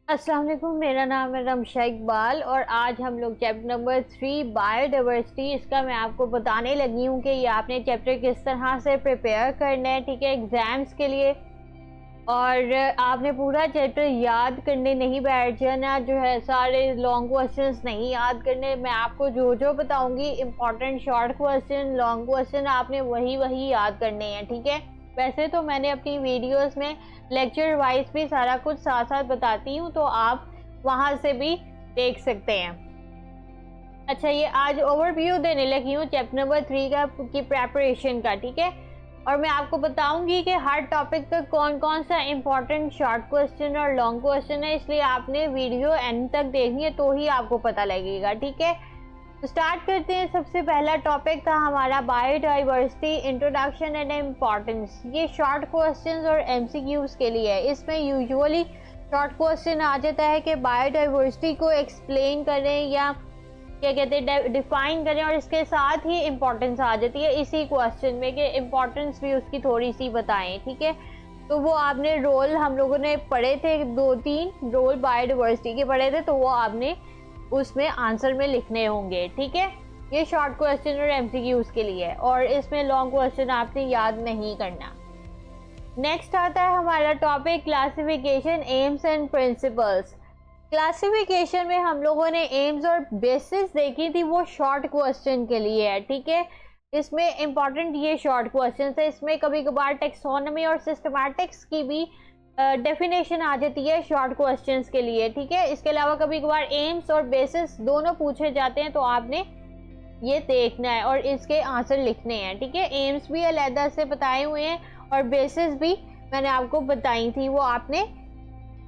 अस्सलाम वालेकुम, मेरा नाम है रमशा इकबाल और आज हम लोग चैप्टर नंबर 3 बायोडाइवर्सिटी इसका मैं आपको बताने लगी हूँ कि ये आपने चैप्टर किस तरह से प्रिपेयर करना है, ठीक है, एग्ज़ाम्स के लिए। और आपने पूरा चैप्टर याद करने नहीं बैठ जाना, जो है सारे लॉन्ग क्वेश्चंस नहीं याद करने। मैं आपको जो जो बताऊंगी important short question, long question, आपने वही वही याद करने हैं, ठीक है। वैसे तो मैंने अपनी वीडियोस में लेक्चर वाइज भी सारा कुछ साथ साथ बताती हूँ, तो आप वहाँ से भी देख सकते हैं। अच्छा, ये आज ओवरव्यू देने लगी हूँ चैप्टर नंबर 3 का की प्रेपरेशन का, ठीक है। और मैं आपको बताऊंगी कि हर टॉपिक का कौन कौन सा इम्पोर्टेंट शॉर्ट क्वेश्चन और लॉन्ग क्वेश्चन है, इसलिए आपने वीडियो एंड तक देखनी है तो ही आपको पता लगेगा, ठीक है। तो स्टार्ट करते हैं। सबसे पहला टॉपिक था हमारा बायोडाइवर्सिटी, इंट्रोडक्शन एंड इम्पोर्टेंस। ये शॉर्ट क्वेश्चंस और एमसीक्यूज के लिए है। इसमें यूजुअली शॉर्ट क्वेश्चन आ जाता है कि बायोडाइवर्सिटी को एक्सप्लेन करें या क्या कहते हैं डिफाइन करें, और इसके साथ ही इम्पोर्टेंस आ जाती है इसी क्वेश्चन में कि इम्पोर्टेंस भी उसकी थोड़ी सी बताएं, ठीक है। तो वो आपने रोल हम लोगों ने पढ़े थे, 2-3 रोल बायोडाइवर्सिटी के पढ़े थे, तो वो आपने उसमें आंसर में लिखने होंगे, ठीक है। ये शॉर्ट क्वेश्चन और एमसीक्यूज के लिए है, और इसमें लॉन्ग क्वेश्चन आपने याद नहीं करना। नेक्स्ट आता है हमारा topic classification, AIIMS and principles. Classification में हम लोगों ने एम्स और बेसिस देखी थी, वो शॉर्ट क्वेश्चन के लिए है, ठीक है। इसमें इंपॉर्टेंट ये शॉर्ट क्वेश्चन है। इसमें कभी कभार टेक्सोनॉमी और सिस्टमैटिक्स की भी डेफिनेशन आ जाती है शॉर्ट क्वेश्चंस के लिए, ठीक है। इसके अलावा कभी कभार एम्स और बेसिस दोनों पूछे जाते हैं, तो आपने ये देखना है और इसके आंसर लिखने हैं, ठीक है। एम्स भी अलहदा से बताए हुए हैं और बेसिस भी मैंने आपको बताई थी, वो आपने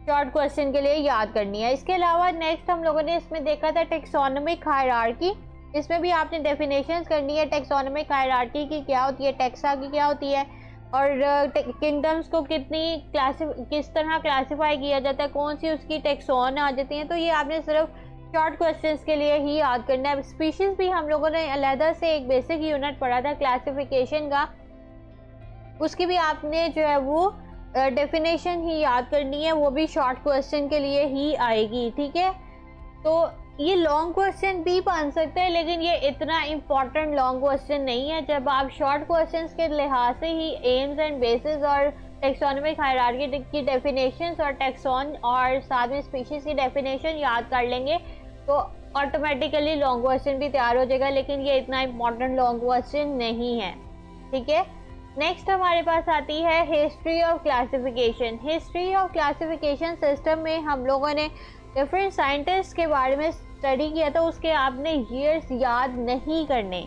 शॉर्ट क्वेश्चन के लिए याद करनी है। इसके अलावा नेक्स्ट हम लोगों ने इसमें देखा था टेक्सोनोमिक हायरार्की। इसमें भी आपने डेफिनेशंस करनी है टेक्सोनोमिक हायरार्की की क्या होती है, टेक्सा की क्या होती है, और किंगडम्स को किस तरह क्लासिफाई किया जाता है, कौन सी उसकी टेक्सोन आ जाती हैं। तो ये आपने सिर्फ शॉर्ट क्वेश्चंस के लिए ही याद करना है। स्पीशीज भी हम लोगों ने अलहदा से एक बेसिक यूनिट पढ़ा था क्लासिफिकेशन का, उसकी भी आपने जो है वो डेफिनेशन ही याद करनी है, वो भी शॉर्ट क्वेश्चन के लिए ही आएगी, ठीक है। तो ये लॉन्ग क्वेश्चन भी बन सकते हैं, लेकिन ये इतना इम्पोर्टेंट लॉन्ग क्वेश्चन नहीं है। जब आप शॉर्ट क्वेश्चंस के लिहाज से ही एम्स एंड बेसिस और टेक्सोनोमिक हायरार्की की डेफिनेशंस और टेक्सोन और साथ में स्पीशीज की डेफिनेशन याद कर लेंगे, तो ऑटोमेटिकली लॉन्ग क्वेश्चन भी तैयार हो जाएगा, लेकिन ये इतना इम्पोर्टेंट लॉन्ग क्वेश्चन नहीं है, ठीक है। नेक्स्ट हमारे पास आती है history of classification. History of classification system में हम लोगों ने डिफरेंट साइंटिस्ट के बारे में स्टडी किया था, उसके आपने ईयर्स याद नहीं करने,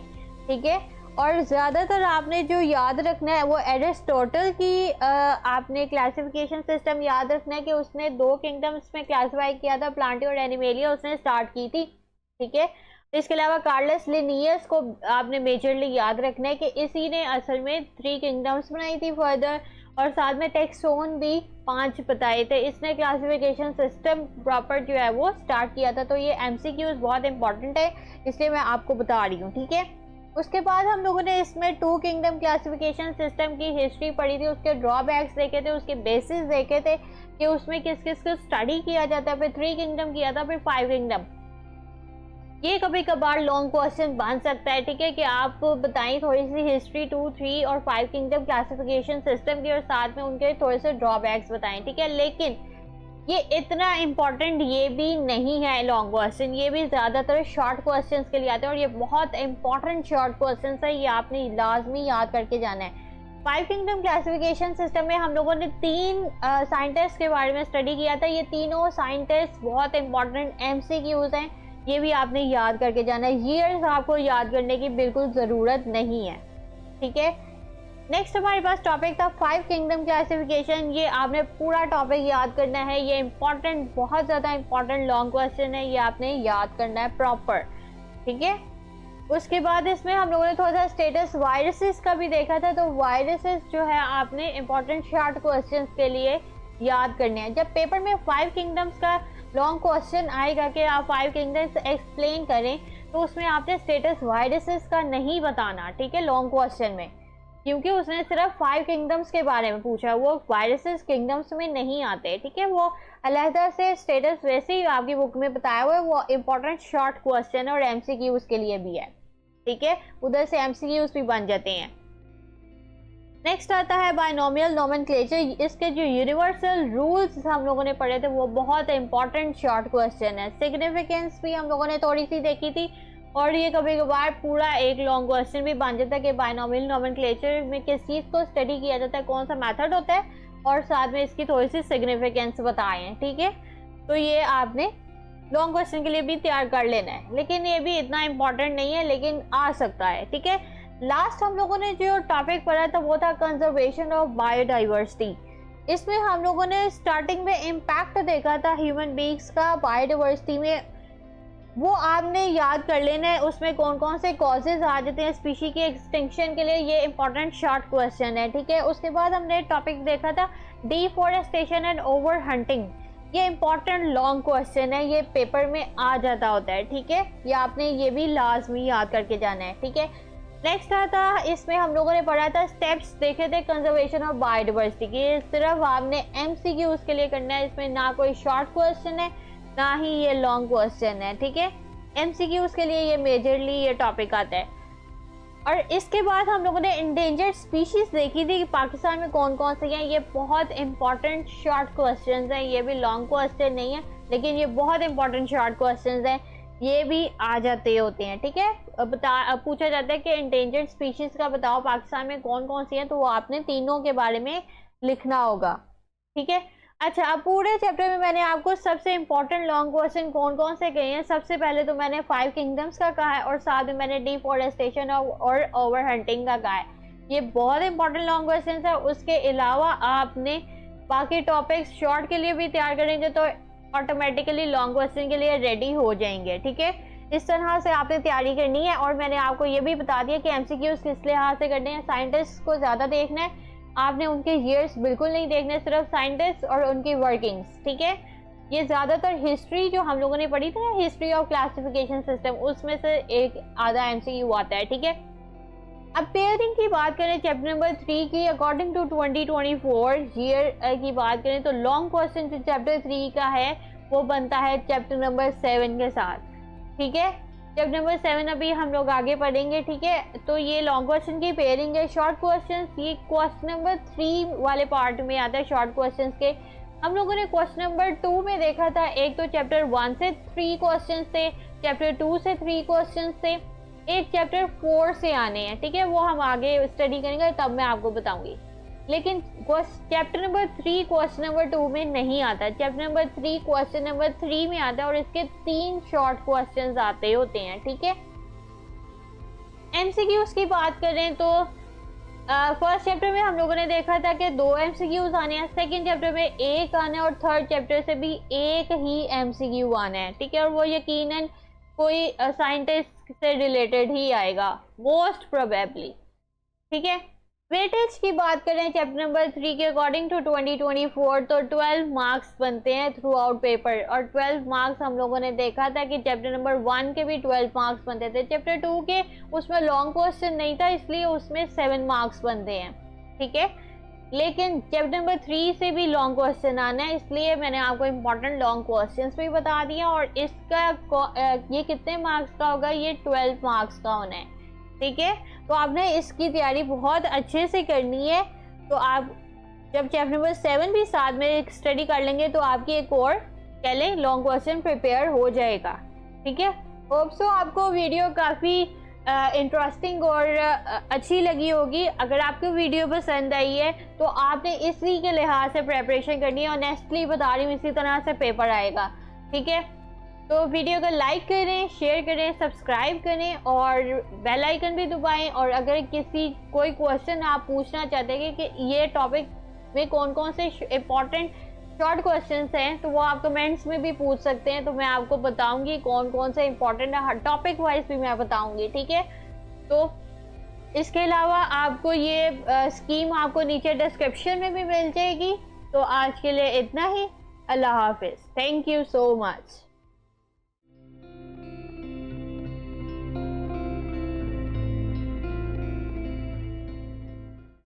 ठीक है। और ज़्यादातर आपने जो याद रखना है वो एरिस्टोटल की आपने क्लासिफिकेशन सिस्टम याद रखना है कि उसने 2 किंगडम्स में क्लासिफाई किया था, प्लांटी और एनिमेलिया, उसने स्टार्ट की थी, ठीक है। इसके अलावा कार्लस लिनियस को आपने मेजरली याद रखना है कि इसी ने असल में 3 किंगडम्स बनाई थी फर्दर, और साथ में टेक्सोन भी 5 बताए थे। इसने क्लासिफिकेशन सिस्टम प्रॉपर जो है वो स्टार्ट किया था। तो ये एमसीक्यूज बहुत इंपॉर्टेंट है, इसलिए मैं आपको बता रही हूँ, ठीक है। उसके बाद हम लोगों ने इसमें 2 किंगडम क्लासिफिकेशन सिस्टम की हिस्ट्री पढ़ी थी, उसके ड्रॉबैक्स देखे थे, उसके बेसिस देखे थे कि उसमें किस किस को स्टडी किया जाता है, फिर 3 किंगडम किया था, फिर 5 किंगडम। ये कभी कभार लॉन्ग क्वेश्चन बन सकता है, ठीक है, कि आप बताएं थोड़ी सी हिस्ट्री 2, 3 और 5 किंगडम क्लासिफिकेशन सिस्टम की, और साथ में उनके थोड़े से ड्रॉबैक्स बताएं, ठीक है। लेकिन ये इतना इम्पोर्टेंट ये भी नहीं है लॉन्ग क्वेश्चन, ये भी ज़्यादातर शॉर्ट क्वेश्चंस के लिए आते हैं, और ये बहुत इंपॉर्टेंट शॉर्ट क्वेश्चन है, ये आपने लाजमी याद करके जाना है। 5 किंगडम क्लासिफिकेशन सिस्टम में हम लोगों ने 3 साइंटिस्ट के बारे में स्टडी किया था। ये तीनों साइंटिस्ट बहुत इंपॉर्टेंट एमसीक्यूज हैं, ये भी आपने याद करके जाना है। ईयर्स आपको याद करने की बिल्कुल ज़रूरत नहीं है, ठीक है। नेक्स्ट हमारे पास टॉपिक था 5 किंगडम क्लासिफिकेशन। ये आपने पूरा टॉपिक याद करना है, ये इंपॉर्टेंट, बहुत ज़्यादा इंपॉर्टेंट लॉन्ग क्वेश्चन है, ये आपने याद करना है प्रॉपर, ठीक है। उसके बाद इसमें हम लोगों ने थोड़ा सा स्टेटस वायरसेस का भी देखा था। तो वायरसेस जो है आपने इंपॉर्टेंट शॉर्ट क्वेश्चन के लिए याद करने हैं। जब पेपर में 5 किंगडम्स का लॉन्ग क्वेश्चन आएगा कि आप 5 किंगडम्स एक्सप्लेन करें, तो उसमें आपने स्टेटस वायरसेस का नहीं बताना, ठीक है, लॉन्ग क्वेश्चन में, क्योंकि उसने सिर्फ 5 किंगडम्स के बारे में पूछा, वो वायरसेस किंगडम्स में नहीं आते, ठीक है। वो अलहदा से स्टेटस वैसे ही आपकी बुक में बताया हुआ है, वो इम्पोर्टेंट शॉर्ट क्वेश्चन और एमसीक्यूज के लिए भी है, ठीक है, उधर से एमसीक्यूज भी बन जाते हैं। नेक्स्ट आता है बायनोमियल नोमेनक्लेचर। इसके जो यूनिवर्सल रूल्स हम लोगों ने पढ़े थे वो बहुत इंपॉर्टेंट शॉर्ट क्वेश्चन है। सिग्निफिकेंस भी हम लोगों ने थोड़ी सी देखी थी और ये कभी कभार पूरा एक लॉन्ग क्वेश्चन भी बन जाता है कि बायनोमियल नोमेनक्लेचर में किस चीज़ को स्टडी किया जाता है, कौन सा मेथड होता है, और साथ में इसकी थोड़ी सी सिग्निफिकेंस बताए हैं, ठीक है। तो ये आपने लॉन्ग क्वेश्चन के लिए भी तैयार कर लेना है, लेकिन ये भी इतना इम्पोर्टेंट नहीं है, लेकिन आ सकता है, ठीक है। लास्ट हम लोगों ने जो टॉपिक पढ़ा था वो था कंजर्वेशन ऑफ बायोडाइवर्सिटी। इसमें हम लोगों ने स्टार्टिंग में इम्पैक्ट देखा था ह्यूमन बींग्स का बायोडाइवर्सिटी में, वो आपने याद कर लेना है। उसमें कौन कौन से कॉजेज आ जाते हैं स्पीशी की एक्सटिंक्शन के लिए, ये इंपॉर्टेंट शॉर्ट क्वेश्चन है, ठीक है। उसके बाद हमने टॉपिक देखा था डिफॉरेस्टेशन एंड ओवर हंटिंग। ये इंपॉर्टेंट लॉन्ग क्वेश्चन है, ये पेपर में आ जाता होता है, ठीक है। ये आपने ये भी लाजमी याद करके जाना है, ठीक है। नेक्स्ट आता, इसमें हम लोगों ने पढ़ा था स्टेप्स देखे थे कंजर्वेशन ऑफ बायोडाइवर्सिटी के। सिर्फ आपने एमसीक्यूज के लिए करना है, इसमें ना कोई शॉर्ट क्वेश्चन है ना ही ये लॉन्ग क्वेश्चन है, ठीक है। एमसीक्यूज के लिए ये मेजरली ये टॉपिक आता है। और इसके बाद हम लोगों ने इंडेंजर्ड स्पीशीज देखी थी कि पाकिस्तान में कौन कौन से हैं। ये बहुत इंपॉर्टेंट शॉर्ट क्वेश्चंस हैं, ये भी लॉन्ग क्वेश्चन नहीं है, लेकिन ये बहुत इंपॉर्टेंट शॉर्ट क्वेश्चंस हैं, ये भी आ जाते होते हैं, ठीक है। पूछा जाता है कि इंडेंजर्ड स्पीशीज का बताओ पाकिस्तान में कौन कौन सी हैं, तो वो आपने तीनों के बारे में लिखना होगा, ठीक है। अच्छा, अब पूरे चैप्टर में मैंने आपको सबसे इंपॉर्टेंट लॉन्ग क्वेश्चन कौन कौन से कहे हैं। सबसे पहले तो मैंने 5 किंगडम्स का कहा है और साथ में मैंने डिफॉरेस्टेशन और ओवर हंटिंग का कहा है। ये बहुत इंपॉर्टेंट लॉन्ग क्वेश्चन है। उसके अलावा आपने बाकी टॉपिक्स शॉर्ट के लिए भी तैयार करेंगे तो ऑटोमेटिकली लॉन्ग क्वेश्चन के लिए रेडी हो जाएंगे, ठीक है। इस तरह से आपने तैयारी करनी है। और मैंने आपको ये भी बता दिया कि एमसीक्यूज किस लिहाज से करने हैं। साइंटिस्ट को ज़्यादा देखना है, आपने उनके ईयर्स बिल्कुल नहीं देखने, सिर्फ साइंटिस्ट और उनकी वर्किंग्स, ठीक है। ये ज़्यादातर हिस्ट्री जो हम लोगों ने पढ़ी थी ना, हिस्ट्री ऑफ क्लासिफिकेशन सिस्टम, उसमें से एक आधा एमसीक्यू आता है, ठीक है। अब पेयरिंग की बात करें चैप्टर नंबर 3 की, अकॉर्डिंग टू 2024 ईयर की बात करें तो लॉन्ग क्वेश्चन जो चैप्टर 3 का है वो बनता है चैप्टर नंबर 7 के साथ, ठीक है। चैप्टर नंबर 7 अभी हम लोग आगे पढ़ेंगे, ठीक है। तो ये लॉन्ग क्वेश्चन की पेयरिंग है। शॉर्ट क्वेश्चन ये क्वेश्चन नंबर 3 वाले पार्ट में आता है शॉर्ट क्वेश्चन के। हम लोगों ने क्वेश्चन नंबर 2 में देखा था, एक तो चैप्टर 1 से 3 क्वेश्चन थे, चैप्टर 2 से 3 क्वेश्चन थे, एक चैप्टर 4 से आने हैं, ठीक है। वो हम आगे स्टडी करेंगे तब मैं आपको बताऊंगी। लेकिन चैप्टर नंबर 3 क्वेश्चन नंबर 2 में नहीं आता, चैप्टर नंबर 3 क्वेश्चन नंबर 3 में आता है और इसके 3 शॉर्ट क्वेश्चंस आते होते हैं, ठीक है। एमसीक्यूज की बात करें तो फर्स्ट चैप्टर में हम लोगों ने देखा था कि 2 एमसीक्यूज आने हैं, सेकंड चैप्टर में 1 आना है और थर्ड चैप्टर से भी 1 ही एमसीक्यू आना है, ठीक है। और वो यकीनन कोई साइंटिस्ट से रिलेटेड ही आएगा मोस्ट प्रोबेबली, ठीक है। वेटेज की बात करें चैप्टर नंबर 3 के अकॉर्डिंग टू 2024 तो 12 मार्क्स बनते हैं थ्रू आउट पेपर। और 12 मार्क्स हम लोगों ने देखा था कि चैप्टर नंबर 1 के भी 12 मार्क्स बनते थे। चैप्टर 2 के उसमें लॉन्ग क्वेश्चन नहीं था इसलिए उसमें 7 मार्क्स बनते हैं, ठीक है। लेकिन चैप्टर नंबर 3 से भी लॉन्ग क्वेश्चन आना है, इसलिए मैंने आपको इम्पोर्टेंट लॉन्ग क्वेश्चंस भी बता दिया। और इसका ये कितने मार्क्स का होगा, ये 12 मार्क्स का होना है, ठीक है। तो आपने इसकी तैयारी बहुत अच्छे से करनी है। तो आप जब चैप्टर नंबर 7 भी साथ में स्टडी कर लेंगे तो आपकी एक और कह लें लॉन्ग क्वेश्चन प्रिपेयर हो जाएगा, ठीक है। होप सो आपको वीडियो काफ़ी इंटरेस्टिंग और अच्छी लगी होगी। अगर आपको वीडियो पसंद आई है तो आपने इसी के लिहाज से प्रेपरेशन करनी है। ऑनेस्टली बता रही हूँ, इसी तरह से पेपर आएगा, ठीक है। तो वीडियो को लाइक करें, शेयर करें, सब्सक्राइब करें और बेल आइकन भी दबाएं। और अगर कोई क्वेश्चन आप पूछना चाहते हैं कि ये टॉपिक में कौन कौन से इम्पोर्टेंट शॉर्ट क्वेश्चंस हैं तो वो आप कमेंट्स में भी पूछ सकते हैं, तो मैं आपको बताऊंगी कौन कौन से इम्पोर्टेंट है, हर टॉपिक वाइज भी मैं बताऊंगी, ठीक है। तो इसके अलावा आपको ये स्कीम आपको नीचे डिस्क्रिप्शन में भी मिल जाएगी। तो आज के लिए इतना ही, अल्लाह हाफिज़, थैंक यू सो मच।